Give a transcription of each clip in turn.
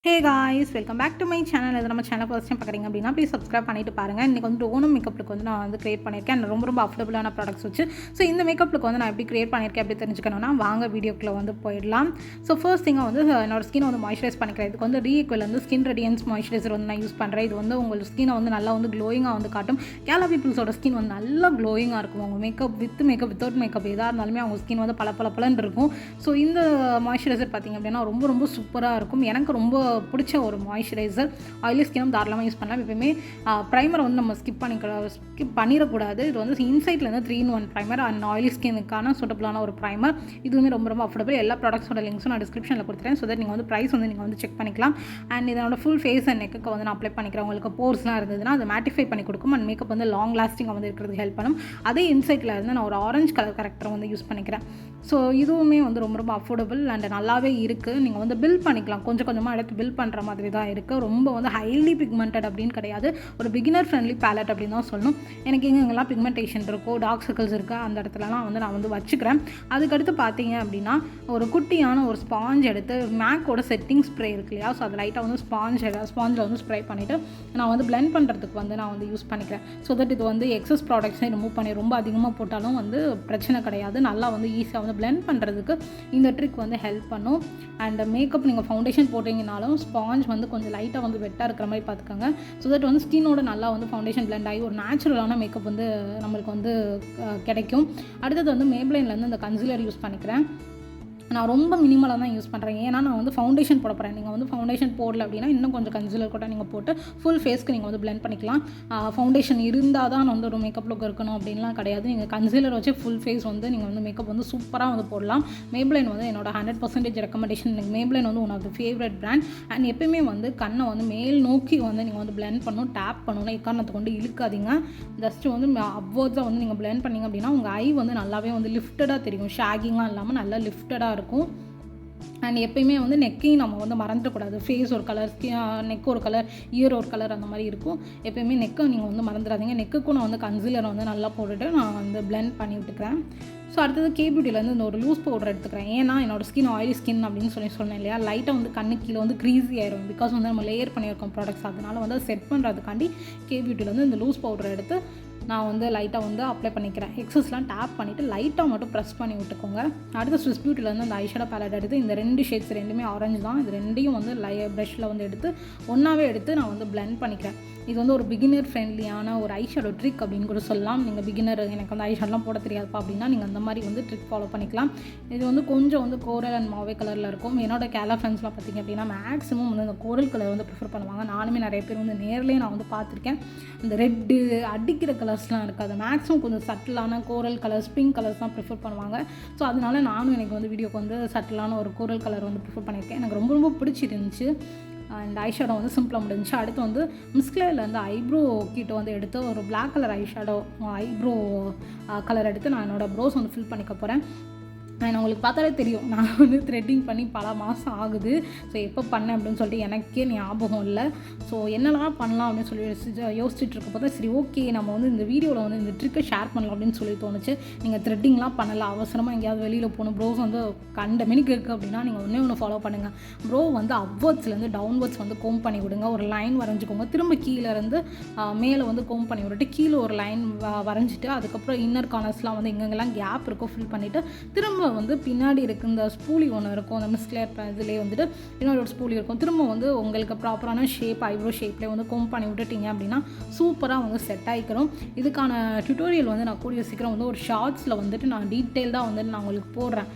Hey guys, welcome back to my channel. இது நம்ம channel first time பார்க்குறீங்க அப்படின்னா ப்ளீஸ் சப்ஸ்கிரைப் பண்ணிட்டு பாருங்கள். இன்றைக்கி வந்து ஓனம் மேக்கப் லுக் வந்து நான் வந்து கிரியேட் பண்ணியிருக்கேன். ரொம்ப அஃபோர்டபுளான ப்ராடக்ட்ஸ் வச்சு. ஸோ இந்த மேக்கப் லுக் வந்து நான் எப்படி கிரியேட் பண்ணியிருக்கேன் எப்படி தெரிஞ்சுக்கணும்னா வாங்க வீடியோக்குள்ளே வந்து போயிடலாம். ஸோ ஃபர்ஸ்ட் திங்காக வந்து என்னோட ஸ்கினை வந்து மாய்ஸ்சரைஸ் பண்ணிக்கிறேன். இதுக்கு வந்து ரீஇக்வல் வந்து ஸ்கின் ரேடியன்ஸ் மாய்ஸ்சரைசர் வந்து நான் யூஸ் பண்ணுறேன். இது வந்து உங்கள் ஸ்கினை வந்து நல்லா வந்து க்ளோயிங்காக வந்து காட்டும். கேரளா பீப்புள்ஸோட ஸ்கின் வந்து நல்லா க்ளோயிங்காக இருக்கும். அவங்க மேக்கப் வித்தவுட் மேக்கப் எதாக இருந்தாலுமே அவங்க ஸ்கின் வந்து பளபளன்னு இருக்கும். ஸோ இந்த மாய்ஸ்சரைசர் பார்த்திங்க அப்படின்னா ரொம்ப சூப்பராக இருக்கும். எனக்கு ரொம்ப பிடிச்ச ஒரு மாய்ஸ்சரைசர். ஆயிலி ஸ்கினும் தாராளமாக யூஸ் பண்ணலாம். எப்பயுமே ப்ரைமர் வந்து நம்ம ஸ்கிப் பண்ணிடக்கூடாது. இது வந்து இன்சைட்லேருந்து 3-in-1 ப்ரைமர் அண்ட் ஆயிலி ஸ்கினுக்கான சூட்டபிளான ஒரு ப்ரைமர். இதுவுமே ரொம்ப அஃபோர்டபுள். எல்லா ப்ராடக்ட்ஸோட லிங்க்ஸும் நான் டிஸ்கிரிப்ஷனில் கொடுத்துறேன். ஸோ தட் நீங்கள் வந்து ப்ரைஸ் வந்து நீங்கள் வந்து செக் பண்ணிக்கலாம். அண்ட் இதனோட ஃபுல் ஃபேஸ் அண்ட் நெக்குக்கு வந்து நான் அப்ளை பண்ணிக்கிறேன். உங்களுக்கு போர்ஸ்லாம் இருந்ததுன்னா அதை மேட்டிஃபை பண்ணி கொடுக்கும். அண்ட் மேக்கப் வந்து லாங் லாஸ்டிங்காக வந்து இருக்கிறதுக்கு ஹெல்ப் பண்ணும். அதே இன்சைட்டில் இருந்து நான் ஒரு ஆரஞ்சு கலர் கரெக்டரை வந்து யூஸ் பண்ணிக்கிறேன். ஸோ இதுவுமே வந்து ரொம்ப அஃபோர்டபுள் அண்ட் நல்லாவே இருக்குது. நீங்கள் வந்து பில் பண்ணிக்கலாம். கொஞ்சமாக எடுத்து பில் பண்ணுற மாதிரி தான் இருக்குது. ரொம்ப வந்து ஹைலி பிக்மெண்டட் அப்படின்னு கிடையாது. ஒரு பிகினர் ஃப்ரெண்ட்லி பேலட் அப்படின்னு தான் சொல்லணும். எனக்கு எங்கெங்கெல்லாம் பிக்மெண்டேஷன் இருக்கோ, டார்க் சர்க்கிள்ஸ் இருக்கோ அந்த இடத்துலலாம் வந்து நான் வந்து வச்சுக்கிறேன். அதுக்கடுத்து பார்த்தீங்க அப்படின்னா ஒரு குட்டியான ஒரு ஸ்பாஞ்ச் எடுத்து மேக்கோட செட்டிங் ஸ்ப்ரே இருக்கு இல்லையா, ஸோ அது லைட்டாக வந்து ஸ்பாஞ்சில் வந்து ஸ்ப்ரே பண்ணிவிட்டு நான் வந்து பிளெண்ட் பண்ணுறதுக்கு வந்து நான் வந்து யூஸ் பண்ணிக்கிறேன். ஸோ தட் இது வந்து எக்ஸஸ் ப்ராடக்ட்ஸை ரிமூவ் பண்ணி ரொம்ப அதிகமாக போட்டாலும் வந்து பிரச்சனை கிடையாது. நல்லா வந்து ஈஸியாக வந்து பிளெண்ட் பண்ணுறதுக்கு இந்த ட்ரிக் வந்து ஹெல்ப் பண்ணும். அண்ட் மேக்கப் நீங்கள் ஃபவுண்டேஷன் போட்டிங்கனாலும் ஸ்பாஞ்ச் வந்து கொஞ்சம் லைட்டாக வந்து வெட்டாக இருக்கிற மாதிரி பார்த்துக்கோங்க. ஸோ தட் வந்து ஸ்கின்னோட நல்லா வந்து ஃபவுண்டேஷன் பிளெண்ட் ஆகி ஒரு நேச்சுரலான மேக்கப் வந்து நம்மளுக்கு வந்து கிடைக்கும். அடுத்தது வந்து மேப்லைன்லேருந்து இந்த கன்சீலர் யூஸ் பண்ணிக்கிறேன். நான் ரொம்ப மினிமலாக தான் யூஸ் பண்ணுறேன். ஏன்னா நான் வந்து ஃபவுண்டேஷன் போட போகிறேன். நீங்கள் வந்து ஃபவுண்டேஷன் போடல அப்படின்னா இன்னும் கொஞ்சம் கன்சீலர் கூட நீங்கள் போட்டு ஃபுல் ஃபேஸ்க்கு நீங்கள் வந்து பிளெண்ட் பண்ணிக்கலாம். ஃபவுண்டேஷன் இருந்தால் தான் வந்து ஒரு மேக்கப் லுக் இருக்கணும் அப்படின்லாம் கிடையாது. நீங்கள் கன்சீலர் வச்சு ஃபுல் ஃபேஸ் வந்து நீங்கள் வந்து மேக்கப் வந்து சூப்பராக வந்து போடலாம். மேப்லைன் வந்து என்னோட 100% ரெக்கமெண்டேஷன். எனக்கு மேப்லைன் வந்து one of the favourite brand. And எப்பயுமே வந்து கண்ணை வந்து மேல் நோக்கி வந்து நீங்கள் வந்து பிளெண்ட் பண்ணணும், டேப் பண்ணணும். எக்காரணத்தை கொண்டு இழுக்காதீங்க. ஜஸ்ட்டு வந்து அப்வர்ட்ஸாக வந்து நீங்கள் பிளெண்ட் பண்ணிங்க அப்படின்னா உங்கள் ஐ வந்து நல்லாவே வந்து லிஃப்டடாக தெரியும். ஷேகிங்காக இல்லாமல் நல்லா லிஃப்டடாக இருக்கும். அண்ட் எப்பயுமே வந்து நெக்கையும் நம்ம வந்து மறந்துடக்கூடாது. ஃபேஸ் ஒரு கலர், நெக் ஒரு கலர், இயர் ஒரு கலர் அந்த மாதிரி இருக்கும். எப்பயுமே நெக்கை நீங்கள் வந்து மறந்துடாதீங்க. நெக்குக்கும் நான் வந்து கன்சீலரை வந்து நல்லா போட்டுட்டு நான் வந்து பிளெண்ட் பண்ணி விட்டுக்கிறேன். ஸோ அடுத்தது கேபியூட்டிலேருந்து இந்த ஒரு லூஸ் பவுடர் எடுத்துக்கிறேன். ஏன்னா என்னோடய ஸ்கின் ஆயிலி ஸ்கின் அப்படின்னு சொன்னேன் இல்லையா, லைட்டாக வந்து கண்ணு கீழே வந்து க்ரீஸி ஆயிரும். பிகாஸ் வந்து நம்ம லேயர் பண்ணியிருக்கோம் ப்ராடக்ட்ஸ். அதனால் வந்து செட் பண்ணுறதுக்காண்டி கேபியூட்டிலேருந்து இந்த லூஸ் பவுடரை எடுத்து நான் வந்து லைட்டாக வந்து அப்ளை பண்ணிக்கிறேன். எக்ஸஸ்லாம் டேப் பண்ணிவிட்டு லைட்டாக மட்டும் ப்ரெஸ் பண்ணி விட்டுக்கோங்க. அடுத்து ஸ்விஸ் பியூட்டிலேருந்து அந்த ஐஷேடோ பேலட் எடுத்து இந்த 2 ஷேட்ஸ் ரெண்டுமே ஆரஞ்சு தான். இது ரெண்டையும் வந்து ப்ரஷில் வந்து எடுத்து ஒன்றாவே எடுத்து நான் வந்து பிளெண்ட் பண்ணிக்கிறேன். இது வந்து ஒரு பிகினர் ஃப்ரெண்ட்லியான ஒரு ஐஷேடோ ட்ரிக் அப்படின்னு கூட சொல்லலாம். நீங்கள் பிகினர் எனக்கு வந்து ஐஷேடோலாம் போட தெரியாதுப்பா அப்படின்னா நீங்கள் அந்த மாதிரி வந்து ட்ரிக் ஃபாலோ பண்ணிக்கலாம். இது வந்து கொஞ்சம் வந்து கோரல் அண்ட் மாவே கலரில் இருக்கும். என்னோட கேரளா ஃப்ரெண்ட்ஸ்லாம் பார்த்திங்க அப்படின்னா மேக்ஸிமம் வந்து அந்த கோரல் கலர் வந்து ப்ரிஃபர் பண்ணுவாங்க. நானுமே நிறைய பேர் வந்து நேர்லேயே நான் வந்து பார்த்துருக்கேன். இந்த ரெட்டு அடிக்கிற கலர்ஸ்லாம் இருக்காது. மேக்ஸிமம் கொஞ்சம் சட்டிலான கோரல் கலர்ஸ், பிங்க் கலர்ஸ் தான் ப்ரிஃபர் பண்ணுவாங்க. ஸோ அதனால நானும் எனக்கு வந்து வீடியோக்கு வந்து சட்டிலான ஒரு கோரல் கலர் வந்து ப்ரிஃபர் பண்ணியிருக்கேன். எனக்கு ரொம்ப பிடிச்சிருந்துச்சு. அண்ட் ஐஷேடோ வந்து சிம்பிளாக முடிஞ்சிச்சு. அடுத்து வந்து மிஸ்க்லேருந்து ஐப்ரோ கிட்ட வந்து எடுத்து ஒரு black colour eyeshadow eyebrow colour எடுத்து நான் என்னோடய ப்ரோஸ் வந்து ஃபில் பண்ணிக்க போகிறேன். நான் உங்களுக்கு பார்த்தாலே தெரியும் நான் வந்து த்ரெட்டிங் பண்ணி பல மாதம் ஆகுது. ஸோ எப்போ பண்ணேன் அப்படின்னு சொல்லிட்டு எனக்கே ஞாபகம் இல்லை. ஸோ என்னெல்லாம் பண்ணலாம் அப்படின்னு சொல்லி யோசிச்சுட்டு இருக்க போது சரி ஓகே நம்ம வந்து இந்த வீடியோவில் வந்து இந்த ட்ரிக்கை ஷேர் பண்ணலாம் அப்படின்னு சொல்லி தோணுச்சு. நீங்கள் த்ரெட்டிங்லாம் பண்ணலாம், அவசரமாக எங்கேயாவது வெளியில் போகணும், ப்ரோஸ் வந்து கண்ட மினிக்கு இருக்குது அப்படின்னா நீங்கள் ஒன்று ஃபாலோ பண்ணுங்கள். ப்ரோ வந்து அப்வர்ட்ஸ்லேருந்து டவுன்வர்ட்ஸ் வந்து கோம் பண்ணி விடுங்க. ஒரு லைன் வரைஞ்சிக்கோங்க. திரும்ப கீழேருந்து மேலே வந்து கோம் பண்ணி விட்டுட்டு கீழே ஒரு லைன் வரைஞ்சிட்டு அதுக்கப்புறம் இன்னர் கார்னர்ஸ்லாம் வந்து எங்கெங்கெல்லாம் கேப் இருக்கோ ஃபில் பண்ணிவிட்டு திரும்ப வந்து பின்னாடி இருக்குது இந்த ஸ்பூலி ஒன்று இருக்கும். அந்த மிஸ்க்லேர் இதுலேயே வந்துட்டு இன்னொரு ஒரு ஸ்பூலி இருக்கும். திரும்ப வந்து உங்களுக்கு ப்ராப்பரான ஷேப் ஐப்ரோ ஷேப்லேயே வந்து கோம் பண்ணி விட்டுட்டிங்க அப்படின்னா சூப்பராக வந்து செட் ஆகிக்கிறோம். இதுக்கான டியூட்டோரியல் வந்து நான் கூடிய சீக்கிரம் வந்து ஒரு ஷார்ட்ஸில் வந்துட்டு நான் டீட்டெயில்டாக வந்துட்டு நான் உங்களுக்கு போடுறேன்.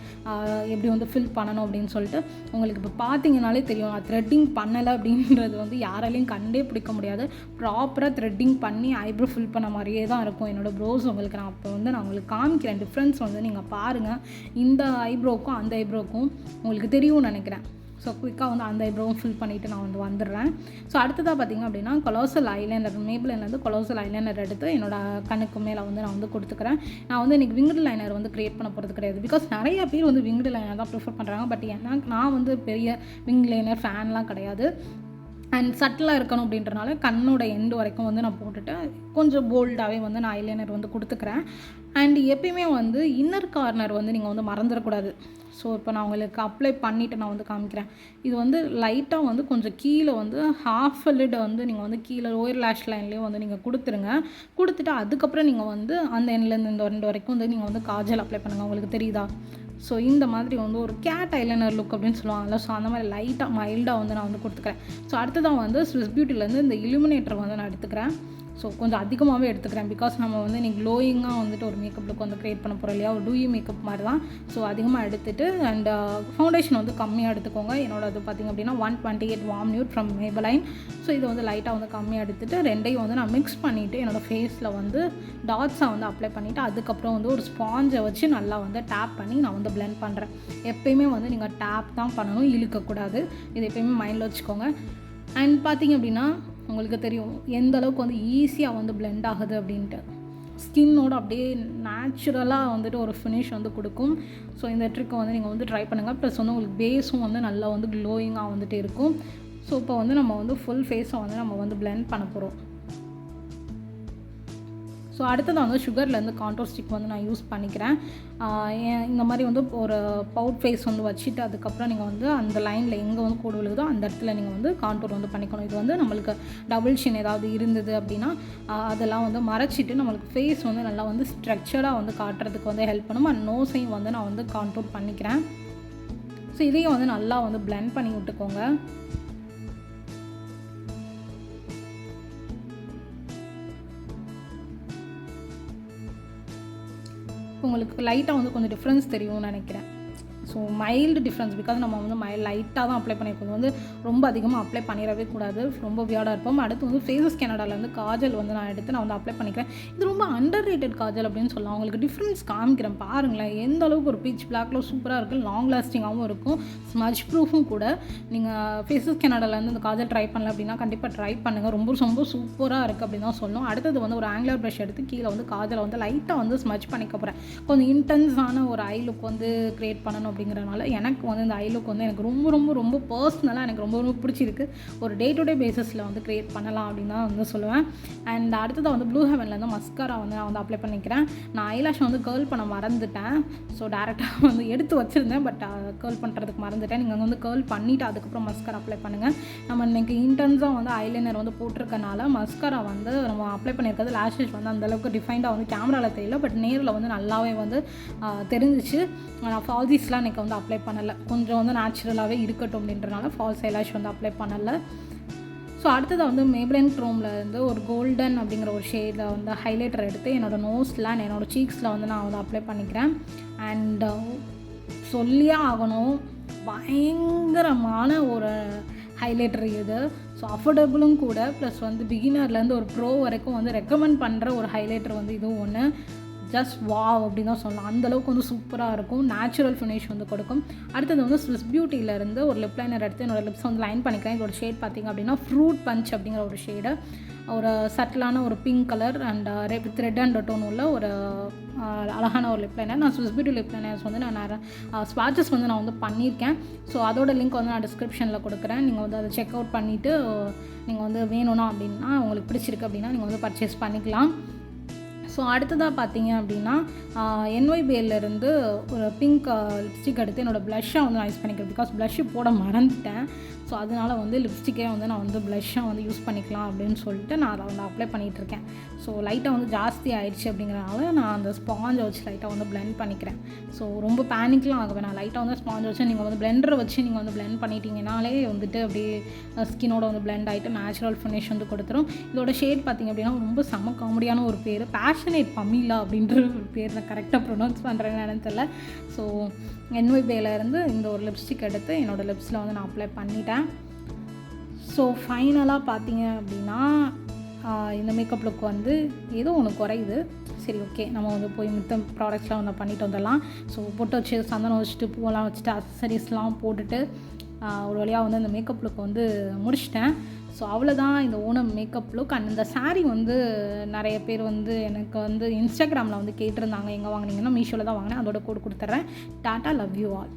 எப்படி வந்து ஃபில் பண்ணணும் அப்படின்னு சொல்லிட்டு உங்களுக்கு இப்போ பார்த்தீங்கனாலே தெரியும். நான் த்ரெட்டிங் பண்ணலை அப்படின்றது வந்து யாராலையும் கண்டே பிடிக்க முடியாது. ப்ராப்பராக த்ரெட்டிங் பண்ணி ஐப்ரோ ஃபில் பண்ண மாதிரியே தான் இருக்கும் என்னோடய ப்ரோஸ். உங்களுக்கு நான் அப்போ வந்து நான் உங்களுக்கு காமிக்கிறேன். டிஃப்ரென்ஸ் வந்து நீங்கள் பாருங்கள். இந்த ஐப்ரோக்கும் அந்த ஐப்ரோக்கும் உங்களுக்கு தெரியும்னு நினைக்கிறேன். ஸோ குயிக்காக வந்து அந்த ஐப்ரோவும் ஃபில் பண்ணிவிட்டு நான் வந்து வந்துடுறேன். ஸோ அடுத்ததாக பார்த்திங்க அப்படின்னா கொலோசல் ஐலைனர், மேப்லைன்லேருந்து கொலோசல் ஐலைனர் எடுத்து என்னோடய கண்ணுக்கு மேலே வந்து நான் வந்து கொடுத்துக்கிறேன். நான் வந்து இன்றைக்கி விங்டு லைனர் வந்து க்ரியேட் பண்ண போகிறது கிடையாது. பிகாஸ் நிறைய பேர் வந்து விங்டு லைனர் தான் ப்ரிஃபர் பண்ணுறாங்க. பட் எனக்கு நான் வந்து பெரிய விங் லைனர் ஃபேன்லாம் கிடையாது. அண்ட் சட்டிலாக இருக்கணும் அப்படின்றனால கண்ணோட எண்டு வரைக்கும் வந்து நான் போட்டுட்டு கொஞ்சம் போல்டாகவே வந்து நான் ஐலைனர் வந்து கொடுத்துக்கிறேன். அண்ட் எப்பயுமே வந்து இன்னர் கார்னர் வந்து நீங்கள் வந்து மறந்துடக்கூடாது. ஸோ இப்போ நான் உங்களுக்கு அப்ளை பண்ணிவிட்டு நான் வந்து காமிக்கிறேன். இது வந்து லைட்டாக வந்து கொஞ்சம் கீழே வந்து ஹாஃப் லிட் வந்து நீங்கள் வந்து கீழே லோயர் லேஷ் லைன்லேயும் வந்து நீங்கள் கொடுத்துருங்க. கொடுத்துட்டு அதுக்கப்புறம் நீங்கள் வந்து அந்த எண்ட்லேருந்து இந்த ரெண்டு வரைக்கும் வந்து நீங்கள் வந்து காஜல் அப்ளை பண்ணுங்கள். உங்களுக்கு தெரியுதா? ஸோ இந்த மாதிரி வந்து ஒரு கேட் ஐலைனர் லுக் அப்படின்னு சொல்லுவாங்கல்ல, ஸோ அந்த மாதிரி லைட்டாக மைல்டாக வந்து நான் வந்து கொடுத்துக்கிறேன். ஸோ அடுத்ததான் வந்து ஸ்விஸ் பியூட்டிலேருந்து இந்த illuminator வந்து நான் எடுத்துக்கிறேன். ஸோ கொஞ்சம் அதிகமாகவே எடுத்துக்கிறேன். பிகாஸ் நம்ம வந்து இன்றைக்கி க்ளோயிங்காக வந்துட்டு ஒரு மேக்கப் லுக் வந்து க்ரியேட் பண்ண போகிறோம் இல்லையா, ஒரு டூயி மேக்கப் மாதிரி தான். ஸோ அதிகமாக எடுத்துகிட்டு அண்ட் ஃபவுண்டேஷன் வந்து கம்மியாக எடுத்துக்கோங்க. என்னோடது பார்த்திங்க அப்படின்னா 128 warm nude from maybelline. So இதை வந்து லைட்டாக வந்து கம்மியாக எடுத்துகிட்டு ரெண்டையும் வந்து நான் மிக்ஸ் பண்ணிவிட்டு என்னோடய ஃபேஸில் வந்து டாட்ஸாக வந்து அப்ளை பண்ணிவிட்டு அதுக்கப்புறம் வந்து ஒரு ஸ்பாஞ்சை வச்சு நல்லா வந்து டேப் பண்ணி நான் வந்து பிளெண்ட் பண்ணுறேன். எப்பயுமே வந்து நீங்கள் டேப் தான் பண்ணணும், இழுக்கக்கூடாது. இது எப்பயுமே மைண்டில் வச்சுக்கோங்க. அண்ட் பார்த்திங்க அப்படின்னா உங்களுக்கு தெரியும் எந்த அளவுக்கு வந்து ஈஸியாக வந்து பிளெண்ட் ஆகுது அப்படின்ட்டு. ஸ்கின்னோட அப்படியே நேச்சுரலாக வந்துட்டு ஒரு ஃபினிஷ் வந்து கொடுக்கும். ஸோ இந்த ட்ரிக்கை வந்து நீங்கள் வந்து ட்ரை பண்ணுங்கள். ப்ளஸ் வந்து உங்களுக்கு பேஸும் வந்து நல்லா வந்து க்ளோயிங்காக வந்துட்டு இருக்கும். ஸோ இப்போ வந்து நம்ம வந்து ஃபுல் ஃபேஸை வந்து நம்ம வந்து பிளெண்ட் பண்ண போகிறோம். ஸோ அடுத்தது வந்து சுகர்லேருந்து கான்டோர் ஸ்டிக் வந்து நான் யூஸ் பண்ணிக்கிறேன். இந்த மாதிரி வந்து ஒரு பவுட் ஃபேஸ் வந்து வச்சுட்டு அதுக்கப்புறம் நீங்கள் வந்து அந்த லைனில் எங்கே வந்து கோடு விழுகுதோ அந்த இடத்துல நீங்கள் வந்து கான்டோர் வந்து பண்ணிக்கணும். இது வந்து நம்மளுக்கு டபுள் சின் ஏதாவது இருந்தது அப்படின்னா அதெல்லாம் வந்து மறைச்சிட்டு நம்மளுக்கு ஃபேஸ் வந்து நல்லா வந்து ஸ்ட்ரக்சர்டாக வந்து காட்டுறதுக்கு வந்து ஹெல்ப் பண்ணும். அண்ட் நோஸையும் வந்து நான் வந்து கான்டோர் பண்ணிக்கிறேன். ஸோ இதையும் வந்து நல்லா வந்து பிளெண்ட் பண்ணி விட்டுக்கோங்க. உங்களுக்கு லைட்டாக வந்து கொஞ்சம் டிஃப்ரென்ஸ் தெரியும்னு நினைக்கிறேன். ஸோ மைல்டு டிஃப்ரென்ஸ், பிகாஸ் நம்ம வந்து லைட்டாக தான் அப்ளை பண்ணியிருக்கோம். வந்து ரொம்ப அதிகமாக அப்ளை பண்ணிடவே கூடாது, ரொம்ப வியர்டாக இருப்போம். அடுத்து வந்து facescanadaலேருந்து காஜல் வந்து நான் எடுத்து நான் வந்து அப்ளை பண்ணிக்கிறேன். இது ரொம்ப அண்டர் ரேட்டட் காஜல் அப்படின்னு சொல்லலாம். உங்களுக்கு டிஃப்ரென்ஸ் காமிக்கிறேன் பாருங்களேன். எந்த அளவுக்கு ஒரு பீச் பிளாக்ல சூப்பராக இருக்குது, லாங் லாஸ்டிங்காகவும் இருக்கும், ஸ்மஜ் ப்ரூஃபும் கூட. நீங்கள் facescanadaலேருந்து இந்த காஜல் ட்ரை பண்ணல அப்படின்னா கண்டிப்பாக ட்ரை பண்ணுங்கள். ரொம்ப ரொம்ப சூப்பராக இருக்குது அப்படின்னு தான் சொல்லணும். அடுத்தது வந்து ஒரு ஆங்குலர் ப்ரஷ் எடுத்து கீழே வந்து காஜலை வந்து லைட்டாக வந்து ஸ்மஜ் பண்ணிக்க போகிறேன். கொஞ்சம் இன்டென்ஸான ஒரு ஐ லுக் வந்து க்ரியேட் பண்ணணும் அப்படிங்கிறனால எனக்கு வந்து இந்த ஐ லுக் வந்து எனக்கு ரொம்ப ரொம்ப ரொம்ப பர்சனலாக எனக்கு ரொம்ப ரொம்ப பிடிச்சிருக்கு. ஒரு டே டு டே பேசிஸில் வந்து க்ரியேட் பண்ணலாம் அப்படின்னு தான் வந்து சொல்லுவேன். அண்ட் அடுத்ததாக வந்து ப்ளூ ஹெவன்லேருந்து மஸ்காரா வந்து நான் வந்து அப்ளை பண்ணிக்கிறேன். நான் ஐலாஷ் வந்து கேர்ள் பண்ண மறந்துட்டேன். ஸோ டேரெக்டாக வந்து எடுத்து வச்சுருந்தேன், பட் கேர்ள் பண்ணுறதுக்கு மறந்துட்டேன். நீங்கள் வந்து கேர்ள் பண்ணிவிட்டு அதுக்கப்புறம் மஸ்காரா அப்ளை பண்ணுங்கள். நம்ம இன்றைக்கி இன்டென்ஸாக வந்து ஐலைனர் வந்து போட்டிருக்கனால மஸ்காரா வந்து நம்ம அப்ளை பண்ணியிருக்கிறது லேஷஸ் வந்து அந்தளவுக்கு டிஃபைண்டாக வந்து கேமராவில் தெரியல, பட் நேரில் வந்து நல்லாவே வந்து தெரிஞ்சிச்சு. நான் ஃபால்ஸிஸ்லாம் எனக்கு வந்து அப்ளை பண்ணலை, கொஞ்சம் வந்து நேச்சுரலாகவே இருக்கட்டும் அப்படின்றனால ஃபால்ஸ் ஐலாஷ் வந்து அப்ளை பண்ணலை. ஸோ அடுத்தது வந்து மேப்லைன் க்ரோமில் இருந்து ஒரு கோல்டன் அப்படிங்கிற ஒரு ஷேடில் வந்து ஹைலைட்டர் எடுத்து என்னோடய நோஸில் அண்ட் என்னோடய சீக்ஸில் வந்து நான் வந்து அப்ளை பண்ணிக்கிறேன். அண்ட் சொல்லியே ஆகணும், பயங்கரமான ஒரு ஹைலைட்டர் இது. ஸோ அஃபோர்டபுளும் கூட, ப்ளஸ் வந்து பிகினர்லேருந்து ஒரு ப்ரோ வரைக்கும் வந்து ரெக்கமெண்ட் பண்ணுற ஒரு ஹைலைட்டர் வந்து இதுவும் ஒன்று. ஜஸ்ட் வாவ் அப்படின்னு தான் சொல்லலாம். அந்தளவுக்கு வந்து சூப்பராக இருக்கும், நேச்சுரல் ஃபினிஷ் வந்து கொடுக்கும். அடுத்தது வந்து ஸ்விஸ் பியூட்டிலேருந்து ஒரு லிப்லைனர் எடுத்து என்னோடய லிப்ஸ் வந்து லைன் பண்ணிக்கிறேன். இதோட ஷேட் பார்த்திங்க அப்படின்னா ஃப்ரூட் பஞ்ச் அப்படிங்கிற ஒரு ஷேடு, ஒரு சட்டிலான ஒரு pink colour and with red and tone உள்ள ஒரு அழகான ஒரு லிப்லைனர். நான் ஸ்விஸ் பியூட்டி லிப்லைனர்ஸ் வந்து நான் ஸ்வாட்சஸ் வந்து நான் வந்து பண்ணியிருக்கேன். ஸோ அதோட லிங்க் வந்து நான் டிஸ்கிரிப்ஷனில் கொடுக்குறேன். நீங்கள் வந்து அதை செக் அவுட் பண்ணிவிட்டு நீங்கள் வந்து வேணும்னா அப்படின்னா உங்களுக்கு பிடிச்சிருக்கு அப்படின்னா நீங்கள் வந்து பர்ச்சேஸ் பண்ணிக்கலாம். ஸோ அடுத்ததாக பார்த்தீங்க அப்படின்னா NYBலேருந்து ஒரு பிங்க் லிப்ஸ்டிக் எடுத்து என்னோடய ப்ளஷ்ஷாக வந்து நான் யூஸ் பண்ணிக்கிறேன். பிகாஸ் ப்ளஷ்ஷு போட மறந்துட்டேன். ஸோ அதனால் வந்து லிப்ஸ்டிக்கே வந்து நான் வந்து ப்ளஷ்ஷாக வந்து யூஸ் பண்ணிக்கலாம் அப்படின்னு சொல்லிட்டு நான் அதை வந்து அப்ளை பண்ணிகிட்ருக்கேன். ஸோ லைட்டாக வந்து ஜாஸ்தி ஆயிடுச்சு அப்படிங்கிறனால நான் அந்த ஸ்பாஞ்சை வச்சு லைட்டாக வந்து பிளெண்ட் பண்ணிக்கிறேன். ஸோ ரொம்ப பேனிக்லாம் ஆக வேணாம், லைட்டாக வந்து ஸ்பாஞ்சை வச்சு நீங்கள் வந்து பிளெண்டரை வச்சு நீங்கள் வந்து பிளெண்ட் பண்ணிட்டீங்கனாலே வந்துட்டு அப்படியே ஸ்கின்னோட வந்து பிளெண்ட் ஆகிட்டு நேச்சுரல் ஃபினிஷ் வந்து கொடுத்துரும். இதோட ஷேட் பார்த்திங்க அப்படின்னா ரொம்ப செம காமெடியான ஒரு பேர், பேஷனேட் பமீலா அப்படின்ற ஒரு பேர் நான் கரெக்டாக ப்ரொனவுன்ஸ் பண்ணுறேன்னு நினைச்சல. ஸோ NYBலேருந்து இந்த ஒரு லிப்ஸ்டிக் எடுத்து என்னோடய லிப்ஸில் வந்து நான் அப்ளை பண்ணிட்டேன். ஸோ ஃபைனலாக பார்த்தீங்க அப்படின்னா இந்த மேக்கப் லுக் வந்து ஏதோ ஒன்று குறையுது. சரி, ஓகே, நம்ம வந்து போய் மித்த ப்ராடக்ட்ஸ்லாம் வந்து பண்ணிட்டு வந்துடலாம். ஸோ பொட்டு வச்சு சந்தனம் வச்சுட்டு பூவெல்லாம் வச்சுட்டு அக்சசரிஸ்லாம் போட்டுட்டு ஒரு வழியாக வந்து அந்த மேக்கப் லுக் வந்து முடிச்சிட்டேன். ஸோ அவ்வளோதான் இந்த ஓணம் மேக்கப் லுக். அண்ட் இந்த சாரீ வந்து நிறைய பேர் வந்து எனக்கு வந்து இன்ஸ்டாகிராமில் வந்து கேட்டிருந்தாங்க எங்கே வாங்கினீங்கன்னா மீஷோவில் தான் வாங்கினேன். அதோட கோட் கொடுத்துட்றேன். Tata, love you all.